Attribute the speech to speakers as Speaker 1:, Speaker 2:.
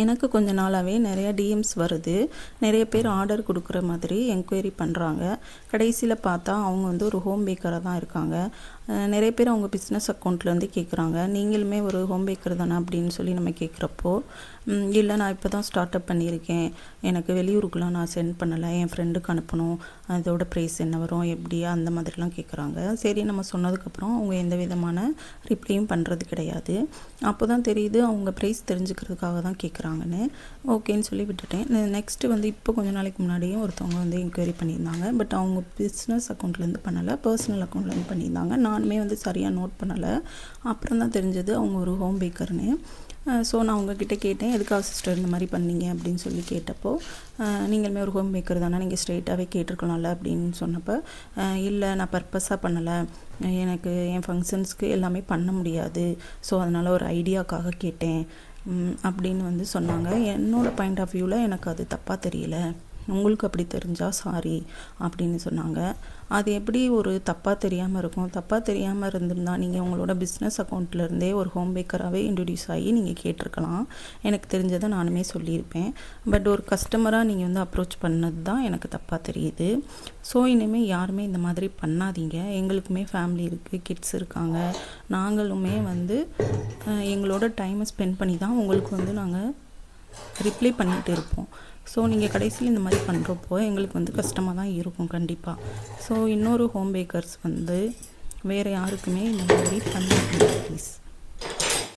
Speaker 1: எனக்கு கொஞ்ச நாளாகவே நிறையா டிஎம்ஸ் வருது. நிறைய பேர் ஆர்டர் கொடுக்குற மாதிரி என்கொயரி பண்ணுறாங்க. கடைசியில் பார்த்தா அவங்க வந்து ஒரு ஹோம் பேக்கராக தான் இருக்காங்க. நிறைய பேர் அவங்க பிஸ்னஸ் அக்கௌண்ட்லேருந்து கேட்குறாங்க, நீங்களுமே ஒரு ஹோம் பேக்கர் தானே அப்படின்னு சொல்லி நம்ம கேட்குறப்போ, இல்லை நான் இப்போ தான் ஸ்டார்ட் அப் பண்ணியிருக்கேன், எனக்கு வெளியூருக்குலாம் நான் சென்ட் பண்ணலை, என் ஃப்ரெண்டுக்கு அனுப்பணும், அதோட ப்ரைஸ் என்ன வரும் எப்படி அந்த மாதிரிலாம் கேட்குறாங்க. சரி, நம்ம சொன்னதுக்கப்புறம் அவங்க எந்த விதமான ரிப்ளையும் பண்ணுறது கிடையாது. அப்போ தான் தெரியுது அவங்க ப்ரைஸ் தெரிஞ்சுக்கிறதுக்காக தான் கேட்குறாங்கன்னு. ஓகேன்னு சொல்லி விட்டுட்டேன். நெக்ஸ்ட்டு வந்து இப்போ கொஞ்சம் நாளைக்கு முன்னாடியும் ஒருத்தவங்க வந்து என்கொயரி பண்ணியிருந்தாங்க. பட் அவங்க பிஸ்னஸ் அக்கௌண்ட்லேருந்து பண்ணலை, பர்சனல் அக்கௌண்ட்லேருந்து பண்ணியிருந்தாங்க. நானுமே வந்து சரியாக நோட் பண்ணலை. அப்புறம் தான் தெரிஞ்சது அவங்க ஒரு ஹோம் பேக்கர்னு. ஸோ நான் உங்ககிட்ட கேட்டேன், எதுக்காக சிஸ்டர் இந்த மாதிரி பண்ணீங்க அப்படின்னு சொல்லி கேட்டப்போ, நீங்களுமே ஒரு ஹோம் பேக்கர் தானே, நீங்கள் ஸ்ட்ரெயிட்டாகவே கேட்டிருக்கலாம்ல அப்படின்னு சொன்னப்போ, இல்லை நான் பர்பஸாக பண்ணலை, எனக்கு என் ஃபங்க்ஷன்ஸ்க்கு எல்லாமே பண்ண முடியாது, ஸோ அதனால் ஒரு ஐடியாக்காக கேட்டேன் அப்படின்னு வந்து சொன்னாங்க. என்னோடய பாயிண்ட் ஆஃப் வியூவில் எனக்கு அது தப்பாக தெரியல, உங்களுக்கு அப்படி தெரிஞ்சால் சாரி அப்படின்னு சொன்னாங்க. அது எப்படி ஒரு தப்பாக தெரியாமல் இருக்கும்? தப்பாக தெரியாமல் இருந்திருந்தால் நீங்கள் உங்களோட பிஸ்னஸ் அக்கௌண்ட்லேருந்தே ஒரு ஹோம் பேக்கராகவே இன்ட்ரடியூஸ் ஆகி நீங்கள் கேட்டிருக்கலாம். எனக்கு தெரிஞ்சதை நானுமே சொல்லியிருப்பேன். பட் ஒரு கஸ்டமராக நீங்கள் வந்து அப்ரோச் பண்ணது தான் எனக்கு தப்பாக தெரியுது. ஸோ இனிமேல் யாருமே இந்த மாதிரி பண்ணாதீங்க. எங்களுக்குமே ஃபேமிலி இருக்குது, கிட்ஸ் இருக்காங்க. நாங்களுமே வந்து எங்களோட டைமை ஸ்பெண்ட் பண்ணி தான் உங்களுக்கு வந்து நாங்கள் ரிப்ளை பண்ணிகிட்டு இருப்போம். ஸோ நீங்கள் கடைசியில் இந்த மாதிரி பண்ணுறப்போ எங்களுக்கு வந்து கஷ்டமாக தான் இருக்கும் கண்டிப்பாக. ஸோ இன்னொரு ஹோம் பேக்கர்ஸ் வந்து வேறு யாருக்குமே இந்த மாதிரி பண்ணாதீங்க ப்ளீஸ்.